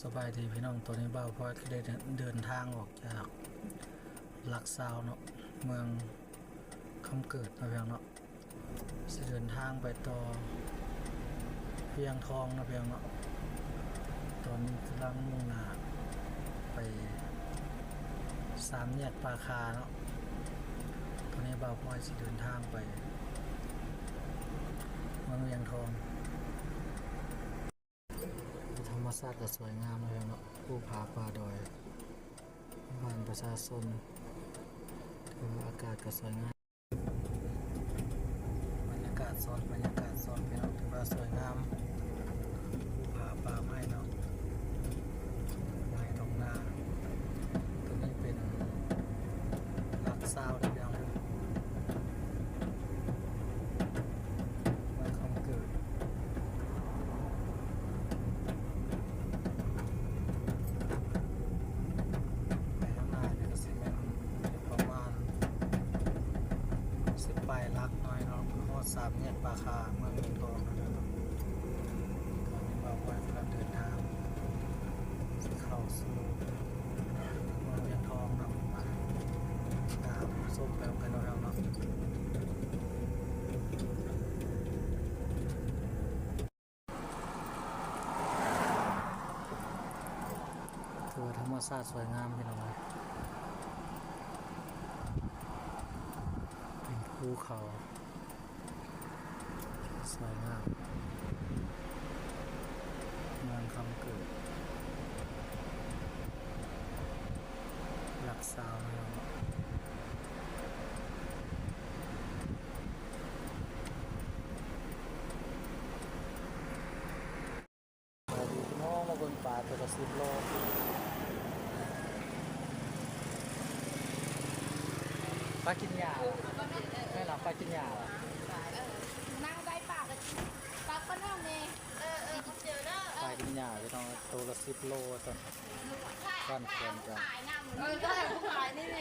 สบายดีพี่น้องตัวนี้บ่าวพอยก็ได้เดินทางออกจากลักซาวเนาะเมืองคำเกิดนะเพียงเนาะจะเดินทางไปต่อเพียงทองนะเพียงเนาะตอนนี้กำลังมุ่งหน้าไปสามแยกปาคาเนาะตอนนี้บ่าวพอยจะเดินทางไปเมืองเวียงทองธรรมชาติก็สวยงามเลยเนาะภูผาป่าดอยบ้านประชาชนถืออากาศก็สวยงามบรรยากาศสดพี่น้องถือว่าสวยงามภูผาป่าไม้เนาะไม้ตรงหน้าตัวนี้เป็นลักซาวด์พี่น้องเมืองคำเกิดไปลักน้อยเนาะโคตรสามแยกปาคาเมืองเวียงทองนะครับตอนนี้บ่าวพอยกำลังเดินทางเข้าสู่เมืองเวียงทองเนาะตามส้มแบบกันเราเนาะถือว่าธรรมชาติสวยงามพี่น้องเลยเป็นภูเขาสวยงามเมืองคำเกิดลักซาวนะครับสวัสดีพี่น้องมาบนป่าตัวละ10 โลปลากินหญ้าไม่หลับปลากินหญ้านั่งได้ปากเลยปากก็นั่งเนี่ยเขาเจอเด้อปลากินหญ้าพี่น้องตัวละ10 โลตอนบ้านควรจะ ขายน้ำมันได้ผู้ขายนี่ไ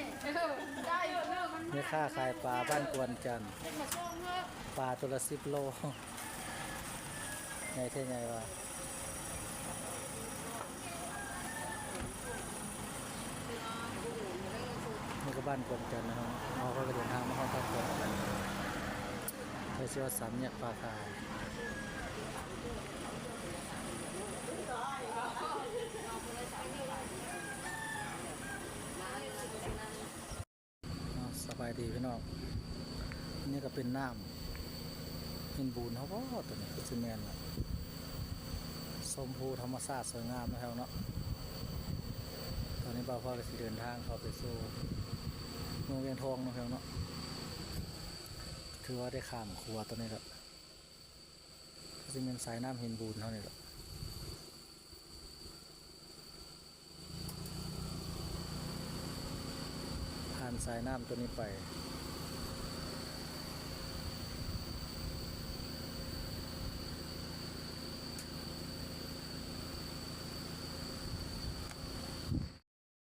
ด้อยู่เนอะมัน มีค่าขายปลาบ้านกวนจันทร์ เป็นมาช่วงเนอะ ปลาตัวละ10 โลไงเท่ไงวะนี่ก็บ้านกวนจันทร์นะครับเราก็เดินทางมาเข้าบ้านกวนจันทร์ไปเชื่อสามแยกปลาคาสบายดีพี่น้องนี่ก็เป็นน้ำหินบูนเขาก็ตัวนี้คือซีเมนต์ส้มภูธรรมชาติสวยงามนะครับเนาะตอนนี้บ่าวพ่อก็จะเดินทางเข้าไปสู่เมืองเวียงทองนะครับเนาะถือว่าได้ข้ามครัวตัวนี้ครับซีเมนต์สายน้ำหินบูนเท่านี้แหละผ่านสายน้ำตัวนี้ไป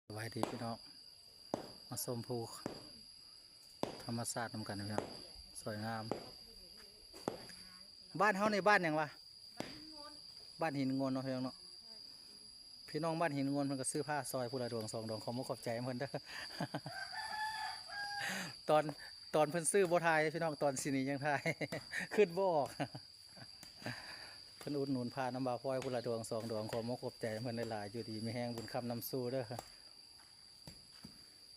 สวัสดีพี่น้องมาชมภูธรรมชาตินำกันนะครับสวยงามบ้านเฮาในบ้านอย่างวะบ้านหินงนเนาะพี่น้องเนาะพี่น้องบ้านหินงนเพิ่นก็ซื้อผ้าซอยผู้ละดวง2 ดวงขอมุกขอบใจเพิ่นเด้อ ตอนเพิ่นซื้อบ่ทายพี่น้องตอนสินี้ยังทาย ขึ้นบ่ออก เพิ่นอุดหนุนผ้าน้ำบาพลอยผู้ละดวง2 ดวงขอมุกขอบใจเพิ่นหลายๆอยู่ดีมีแห้งบุญคำนำสู้เด้อ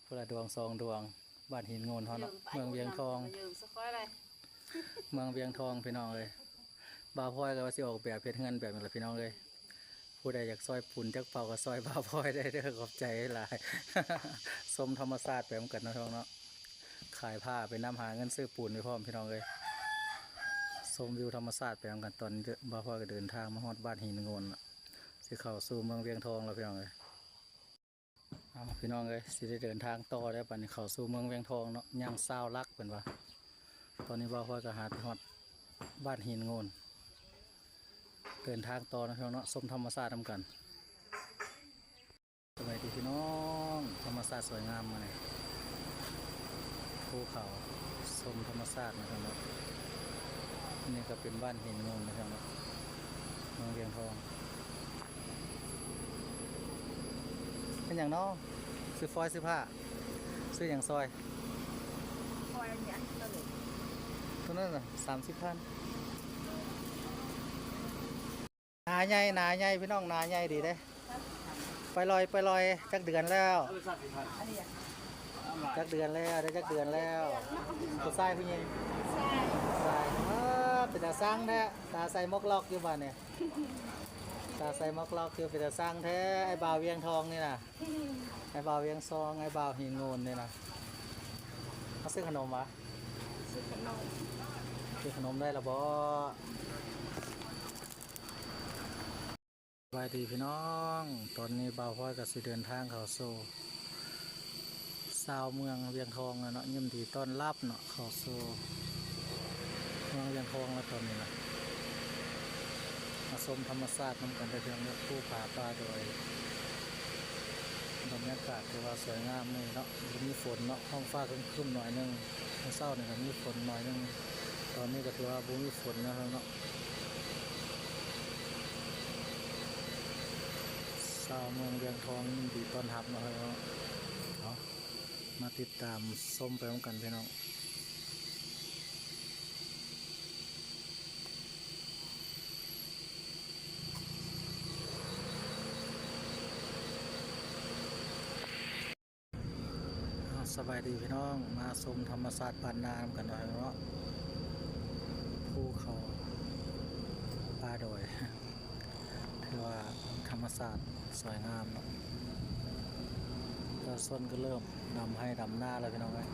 ผู้ละดวง2 ดวงบ้านหินงนเฮาเนาะเมืองเวียงทองเมืองเวียงทองพี่น้องเลยบาพลอยก็ว่าสิออกแบบเพชรเงินแบบนี้แหละพี่น้องเลยผู้ใดอยากซอยปุ่นจักเป่าก็ซอยบาพลอยได้เด้อขอบใจหลาย สมธรรมศาสตร์แบบกันเนาะพี่น้องเนาะขายผ้าไปนำหาเงินซื้อปูนไปพร้อมพี่น้องเลยชมวิวธรรมศาสตร์แบบกันตอนบาพลอยก็เดินทางมาฮอดบ้านหินงนสิเข้าสู่เมืองเวียงทองแล้วพี่น้องเลยพี่น้องเลยสิได้เดินทางต่อได้ปันเข้าสู่เมืองเวียงทองเนาะย่างซาวลักเป็นว่าตอนนี้บาพลอยก็หาไปฮอดบ้านหินงนเดินทางต่อนะพี่น้องเนาะชมธรรมศาสตร์ทำกันสวัสดีพี่น้องธรรมศาสตร์สวยงามมาเลยภูเขาชมธรรมศาสตร์นะครับเนาะนี่ก็เป็นบ้านหินงนนะครับเนาะเมืองเวียงทอง ออย่างเนาะซื้อฟอยล์ซื้อผ้าซื้ออย่างซอย คอยเนี่ยตลก ตัวนั้นน่ะ30,000นาใหญ่นาใหญ่พี่น้องนาใหญ่ดีเด้ไปลอยจักเดือนแล้วจักเดือนแล้วได้จักเดือนแล้วผู้ชายผู้หญิง ใช่ ใส่เป็นตาสร้างแท้ตาใส่มกล็อกอยู่บ้านเนี่ยตาใส่มกล็อกอยู่เป็นตาสร้างแท้ไอ้บ่าวเวียงทองนี่นะไอ้บ่าวเวียงซองไอ้บ่าวหินโงนนี่นะมาซื้อขนมวะ ซื้อขนม ซื้อขนมได้ละบ่สบายดีพี่น้องตอนนี้บ่าวพ่อยกับสิเดินทางเข้าสู่ชาวเมืองเวียงทองแล้วเนาะยินดีต้อนรับเนาะเข้าสู่เมืองเวียงทองแล้วตอนนี้นะมาชมธรรมชาตินำกันไปเพียงเลือกผู้ป่าป่าโดยบรรยากาศถือว่าสวยงามเลยเนาะมีฝนเนาะท้องฟ้าครึ้มๆหน่อยหนึงเมื่อเช้าเนี่ยก็มีฝนหน่อยหนึงตอนนี้ก็ถือว่าบ่มีฝนนะครับเนาะชาวเมืองเวียงทองยินดีต้อนรับนะครับเนาะเอามาติดตามชมไปพร้อมกันพี่น้องสบายดีพี่น้องมาชมธรรมศาสตร์บ้านนานำกันหน่อยเนาะภูเขาป่าดอย ถือว่าธรรมศาสตร์สวยงามเนาะตอนส้นก็เริ่มดำให้ดำหน้าแล้วพี่น้องเอ้ย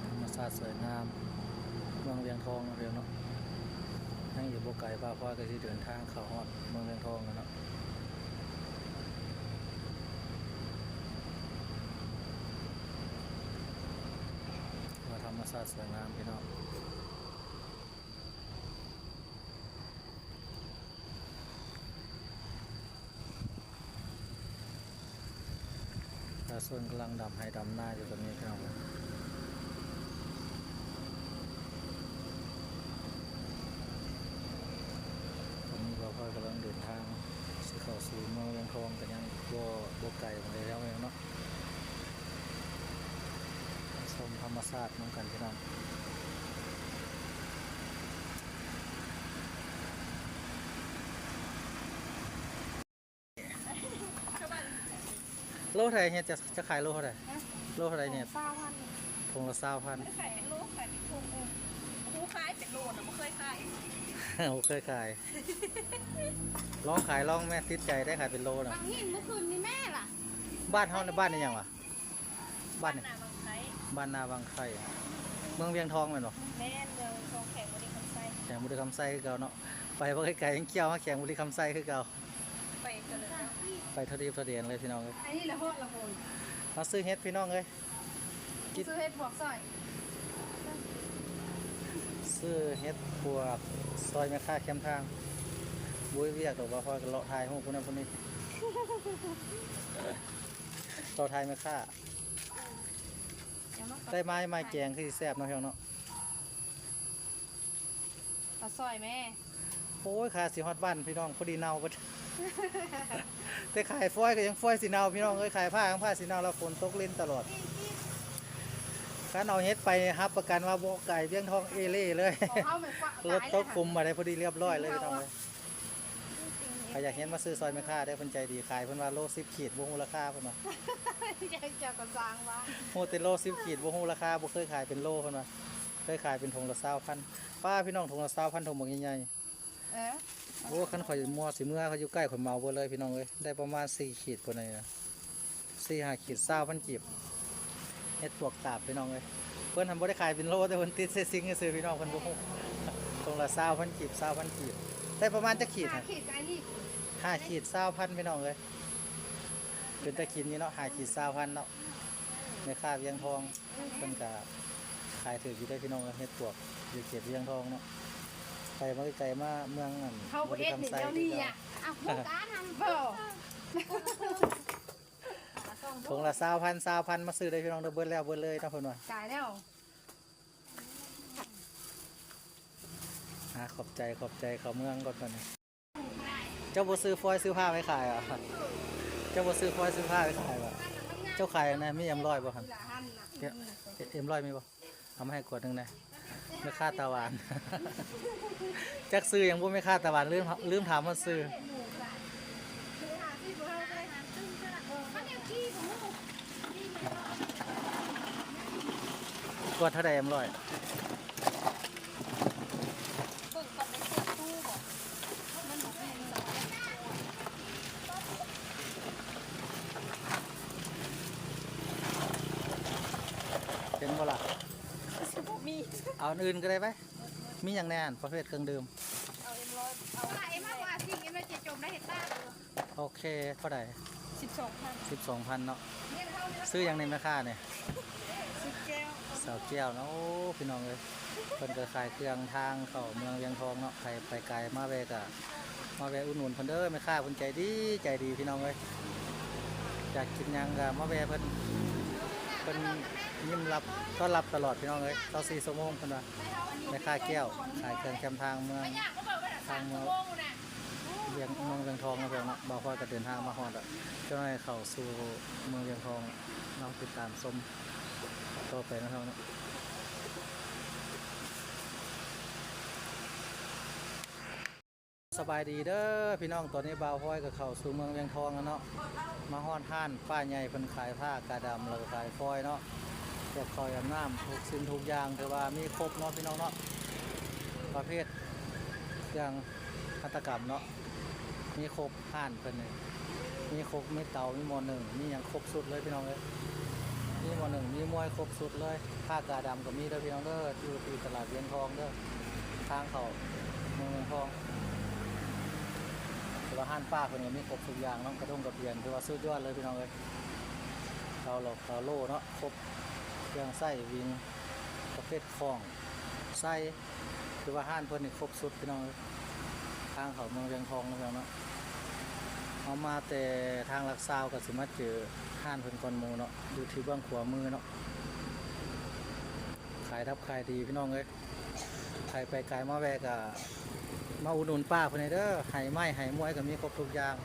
ธรรมศาสตร์สวยงามเมืองเวียงทองเรียงเนาะให้อยู่บกไก่ป้าพ่อก็ที่เดินทางเข้าฮอดเมืองเวียงทองแล้วเนาะว่าธรรมศาสตร์สวยงามพี่น้องตาส่วนกำลังดำให้ดำหน้าอยู่ตรงนี้พี่น้องตอนนี้เราก็กำลังเดินทางสิเข้าสู่เมืองเวียงทองกันยังบ่ไกลมาเลยแล้วเนาะชมธรรมศาสตร์น้องกันพี่น้องโลเท่าไหร่เนี่ยจะขายโลเท่าไหร่โลเท่าไหร่เนี่ย 20,000 ถุงละ20,000 ขายโลขายเป็นถุงผู้ขายเป็นโลนะไม่เคยขาย ผมเคยขายลองขายลองแม่ติดใจได้ขายเป็นโลนะ บางหินเมื่อคืนนี่แม่ล่ะ บ้านเฮาในบ้านนี่ยังวะบ้านนี่ นาบางไค บ้านนาบางไข่เมืองเวียงทองแม่นบ่ แม่เมืองทองแขกบริคำไซ แข่งบุรีคำไส้คือเก่าเนาะไปบ่ไกลๆยังเกี่ยวมาแข่งบุรีคำไส้คือเก่า ไปกันเลย ไปเทอดีเดียนเลยพี่น้องเอ้ย อันนี้ละโหดละโหน มาซื้อเฮ็ดพี่น้องเอ้ย ซื้อเห็ดบวกซอย ซื้อเฮ็ดพวกซอยแม่ค้าเข้มทางบุ้ยเวียกดอกว่าพอกันเลาะทายฮู้ผู้นั้นผู้นี้เลาะทายแม่ค้าได้ไม้แกงคือสิแซ่บเนาะพี่น้องเนาะ ปลาซอยแม่ โอ้ยขาสิฮอดบ้านพี่น้องพอดีเน่าเบิด แต่ขายฟอยก็ยังฟอยสิเน่าพี่น้องเอ้ยขายผ้าทั้งผ้าสิเน่าแล้วฝนตกลิ้นตลอดการเอาเฮ็ดไปรับประกันว่าบ่ไก่เพียงทองเอเล่เลย ของเขาเหมือนกว่าร ถตกคุมมาได้พอดีเรียบร้อยเลยพี่น้องเอ้ยใครอยากเห็นมาซื้อซอยแม่ค้าได้เพิ่นใจดีขายเพิ่นว่าโล10ขีดบ่ฮู้ราคาเพิ่นว่า ยังจะกระซังวะ โฮแต่โล10ขีดบ่ฮู้ราคาบ่เคยขายเป็นโลเพิ่นว่าเคยขายเป็นถุงละ20,000ป้าพี่น้องถุงละ20,000ถุงบักใหญ่ เออ ๆโอ้คันข่อยมัวสิเมื่อเขาอยู่ใกล้ข่อยเมาเบิดเลยพี่น้องเอ้ยได้ประมาณ4ขีดพุ่นนี่นะ4-5ขีด20,000กีบเฮ็ดปวกตาบพี่น้องเอ้ยเพิ่นทำบ่ได้ขายเป็นโลแต่เพิ่นติดเซซิงซื่อๆพี่น้องเพิ่นบ่ฮู้ถุงละ20,000กีบ20,000กีบได้ประมาณจักขีด 5 น่ะ ขีดไอ้นี่ 5ขีด20,000พี่น้องเอ้ยเป็นตะกินนี่เนาะ5ขีด20,000เนาะแม่ค้าเวียงทองเพิ่นก็ขายถืออยู่ได้พี่น้องเอ้ยเฮ็ดปวกอยู่เขตเวียงทองเนาะไปมาไกลมาเมืองนั่น เขาเอ็ดนี่เดี๋ยวนี้อ่ะอ้าวพวกการทำเปล่า ถุงละ20,000มาซื้อได้พี่น้องเด้อเบิดแล้วเบิดเลยเนาะเพิ่นว่า จ่ายแล้ว ใจเขาเมืองก่อนนี้เจ้าบ่ซื้อฟอยล์ซื้อผ้าไว้ขายอ่ะเจ้าบ่ซื้อฟอยล์ซื้อผ้าไว้ขายบ่เจ้าขายอันนั้นมีเอ็มร้อยบ่ครับเอ็มร้อยมีบ่เอามาให้ขวดหนึงนะไม่ค่าตาหวาน จักซื้อยังบ่ไม่ค่าตาหวานลืมถามว่าซื้อ กดเท่าใดเอ็มร้อยเห็นบ่ล่ะ มี เอาอันอื่นก็ได้ไหมมีอย่างแน่นประเภทเครื่องดื่ม เอาเอ็มร้อยเอาเอ็มมากกว่าสิเอ็มร้อยจะจมได้เห็นบ้าง โอเคเท่าไหร่ 12,000 12,000เนาะ เนี่ยเท่านี้ ซื้ออย่างในแม่ค้าเนี่ย สิบแก้ว สาวแก้วเนาะโอ้พี่น้องเลยเพิ่นก็ขายเครื่องทางเข้าเมืองเวียงทองเนาะใครไปไกลมาแวะก็มาแวะอุดหนุนเพิ่นเด้อแม่ค้าเพิ่นใจดีพี่น้องเลยอยากกินหยังก็มาแวะเพิ่นยิ้มรับต้อนรับตลอดพี่น้องเลย24ชั่วโมงเพิ่นว่าแม่ค้าแก้วขายเครื่องแคมทางเมืองทางเมืองเวียงทองนะเพิ่นเนาะบ่าวพอยก็เดินทางมาฮอดอ่ะเจ้าหน้าที่เข้าสู่เมืองเวียงทองลองติดตามชมต่อไปนะครับเนาะสบายดีเด้อพี่น้องตอนนี้บ่าวพอยก็เข้าสู่เมืองเวียงทองแล้วเนาะมาฮอดห้านป้าใหญ่เพิ่นขายผ้ากาดำแล้วก็ขายฟอยเนาะแจกคอยอาบน้ำทุกสิ่งทุกอย่างแต่ว่ามีครบเนาะพี่น้องเนาะประเภทเครื่องหัตถกรรมเนาะมีครบห้านเพิ่นนี่มีครบมีเตามีหม้อหนึ่งมีหยังครบสุดเลยพี่น้องเอ้ยมีหม้อหนึ่งมีมวยครบสุดเลยผ้ากาดำก็มีเด้อพี่น้องเด้ออยู่ที่ตลาดเวียงทองเด้อทางเข้าเมืองเวียงทองแต่ว่าห้านป้าคนนี้มีครบทุกอย่างเนาะกระด้งกระเพียนถือว่าสุดยอดเลยพี่น้องเอ้ยเตาหลอกเตาโล่เนาะครบเครื่องไส้วิงประเภทของไส้ถือว่าห้านเพิ่นนี่ครบสุดพี่น้องเอ้ยทางเข้าเมืองเวียงทองนะพี่น้องเนาะเอามาแต่ทางลักซาวก็สิมาเจอห้านเพิ่นก่อนหมู่เนาะอยู่ที่เบื้องขวามือเนาะขายทับขายดีพี่น้องเอ้ยใครไปไกลมาแวะก็มาอุดหนุนป้าเพิ่นให้เด้อไหไม้ไหมวยก็มีครบทุกอย่าง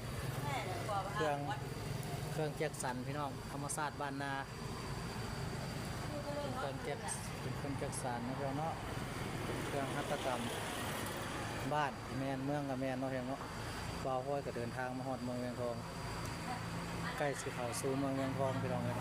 เครื่องแจ็คสันพี่น้องธรรมชาติบ้านนาเป็นเครื่องแจ็คสันนะพี่น้องเนาะเครื่องหัตถกรรมบ้านแมนเมืองกับแมนเนาะพี่น้องเนาะบ่าวห้อยก็เดินทางมาฮอดเมืองเวียงทองใกล้สิเข้าสู่เมืองเวียงทองพี่น้องเลย